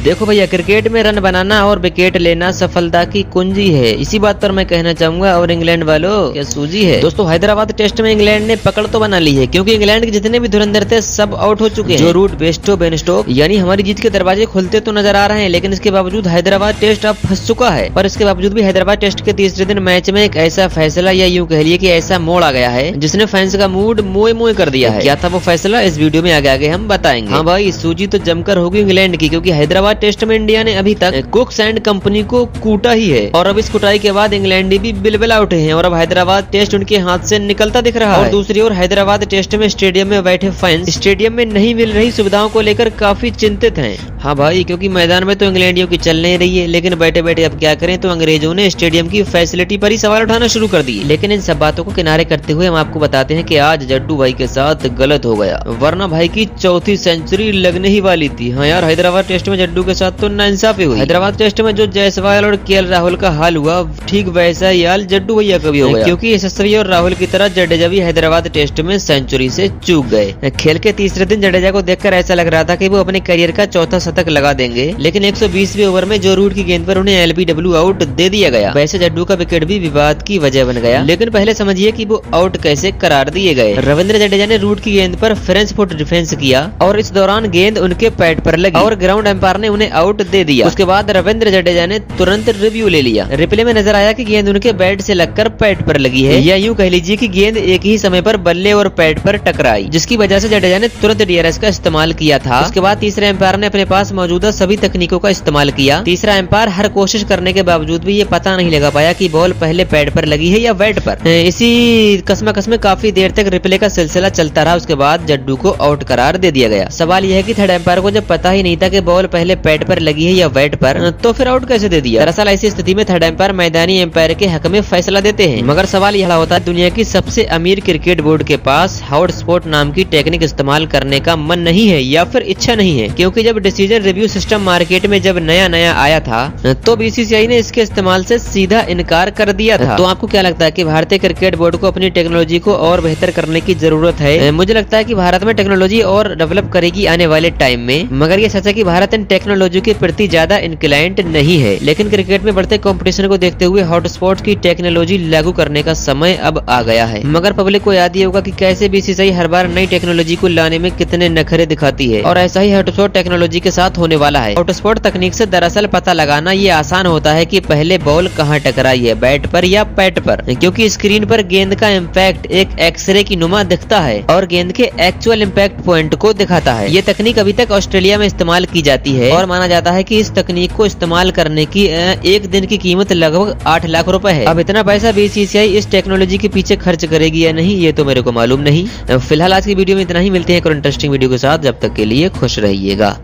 देखो भैया, क्रिकेट में रन बनाना और विकेट लेना सफलता की कुंजी है, इसी बात पर मैं कहना चाहूंगा। और इंग्लैंड वालों क्या सूझी है। दोस्तों हैदराबाद टेस्ट में इंग्लैंड ने पकड़ तो बना ली है, क्योंकि इंग्लैंड के जितने भी धुरंधर थे सब आउट हो चुके हैं। जो रूट, बेस्टो, बेनस्टोक, यानी हमारी जीत के दरवाजे खुलते तो नजर आ रहे हैं, लेकिन इसके बावजूद हैदराबाद टेस्ट अब फंस चुका है। पर इसके बावजूद भी हैदराबाद टेस्ट के तीसरे दिन मैच में एक ऐसा फैसला, या यूं कह लिए कि ऐसा मोड़ आ गया है जिसने फैंस का मूड मोए मोए कर दिया है। क्या था वो फैसला, इस वीडियो में आगे आगे हम बताएंगे। हाँ भाई, सूजी तो जमकर होगी इंग्लैंड की, क्योंकि हैदराबाद टेस्ट में इंडिया ने अभी तक कुक्स एंड कंपनी को कूटा ही है, और अब इस कुटाई के बाद इंग्लैंडी भी बिलबिला उठे हैं, और अब हैदराबाद टेस्ट उनके हाथ से निकलता दिख रहा है। और दूसरी ओर हैदराबाद टेस्ट में स्टेडियम में बैठे फैंस स्टेडियम में नहीं मिल रही सुविधाओं को लेकर काफी चिंतित हैं। हाँ भाई, क्योंकि मैदान में तो इंग्लैंडियों की चल नहीं रही है, लेकिन बैठे बैठे अब क्या करें, तो अंग्रेजों ने स्टेडियम की फैसिलिटी पर ही सवाल उठाना शुरू कर दिए। लेकिन इन सब बातों को किनारे करते हुए हम आपको बताते हैं कि आज जड्डू भाई के साथ गलत हो गया, वरना भाई की चौथी सेंचुरी लगने ही वाली थी। हाँ यार, हैदराबाद टेस्ट में जड्डू के साथ तो नाइंसाफी हुई। हैदराबाद टेस्ट में जो जायसवाल और केएल राहुल का हाल हुआ, ठीक वैसा ही हाल जड्डू भैया का भी हो गया, क्योंकि यशस्वी और राहुल की तरह जडेजा भी हैदराबाद टेस्ट में सेंचुरी से चूक गए। खेल के तीसरे दिन जडेजा को देखकर ऐसा लग रहा था कि वो अपने करियर का चौथा शतक लगा देंगे, लेकिन 120वें ओवर में जो रूट की गेंद पर उन्हें एलबीडब्ल्यू आउट दे दिया गया। वैसे जड्डू का विकेट भी विवाद की वजह बन गया, लेकिन पहले समझिए कि वो आउट कैसे करार दिए गए। रविंद्र जडेजा ने रूट की गेंद पर फ्रेंच फुट डिफेंस किया, और इस दौरान गेंद उनके पैड पर लगी और ग्राउंड एम्पायर ने उन्हें आउट दे दिया। उसके बाद रविंद्र जडेजा ने तुरंत रिव्यू ले लिया। रिप्ले में नजर आया कि गेंद उनके बैट से लगकर पैड पर लगी है, या यूं कह लीजिए कि गेंद एक ही समय पर बल्ले और पैड पर टकराई, जिसकी वजह से जडेजा ने तुरंत डीआरएस का इस्तेमाल किया था। उसके बाद तीसरे एम्पायर ने अपने पास मौजूदा सभी तकनीकों का इस्तेमाल किया। तीसरा एम्पायर हर कोशिश करने के बावजूद भी ये पता नहीं लगा पाया कि बॉल पहले पैड पर लगी है या बैट पर। इसी कस्म में काफी देर तक रिप्ले का सिलसिला चलता रहा। उसके बाद जड्डू को आउट करार दे दिया गया। सवाल यह है कि थर्ड एम्पायर को जब पता ही नहीं था कि बॉल पहले पैड पर लगी है या बैट पर, तो फिर आउट कैसे दे दिया। दरअसल ऐसी स्थिति में थर्ड एम्पायर मैदानी एम्पायर के हक में फैसला देते हैं, मगर सवाल यह होता है, दुनिया की सबसे अमीर क्रिकेट बोर्ड के पास हॉट स्पॉट नाम की टेक्निक इस्तेमाल करने का मन नहीं है या फिर इच्छा नहीं है, क्योंकि जब डिसीजन रिव्यू सिस्टम मार्केट में जब नया आया था तो बीसीसीआई ने इसके इस्तेमाल से सीधा इनकार कर दिया था। तो आपको क्या लगता है कि भारतीय क्रिकेट बोर्ड को अपनी टेक्नोलॉजी को और बेहतर करने की जरूरत है? मुझे लगता है कि भारत में टेक्नोलॉजी और डेवलप करेगी आने वाले टाइम में, मगर ये सच है कि भारत इन टेक्नोलॉजी के प्रति ज्यादा इंक्लाइंट नहीं है। लेकिन क्रिकेट में बढ़ते कंपटीशन को देखते हुए हॉटस्पॉट की टेक्नोलॉजी लागू करने का समय अब आ गया है। मगर पब्लिक को याद ही होगा कि कैसे बीसीसीआई हर बार नई टेक्नोलॉजी को लाने में कितने नखरे दिखाती है, और ऐसा ही हॉटस्पॉट टेक्नोलॉजी के साथ होने वाला है। हॉटस्पॉट तकनीक से दरअसल पता लगाना ये आसान होता है कि पहले बॉल कहाँ टकराई है, बैट पर या पैड पर, क्योंकि स्क्रीन पर गेंद का इम्पैक्ट एक एक्सरे की नुमा दिखता है और गेंद के एक्चुअल इम्पैक्ट पॉइंट को दिखाता है। ये तकनीक अभी तक ऑस्ट्रेलिया में इस्तेमाल की जाती है, और माना जाता है कि इस तकनीक को इस्तेमाल करने की एक दिन की कीमत लगभग 8 लाख रुपए है। अब इतना पैसा बीसीसीआई इस टेक्नोलॉजी के पीछे खर्च करेगी या नहीं, ये तो मेरे को मालूम नहीं। फिलहाल आज की वीडियो में इतना ही, मिलते हैं एक और इंटरेस्टिंग वीडियो के साथ। जब तक के लिए खुश रहिएगा।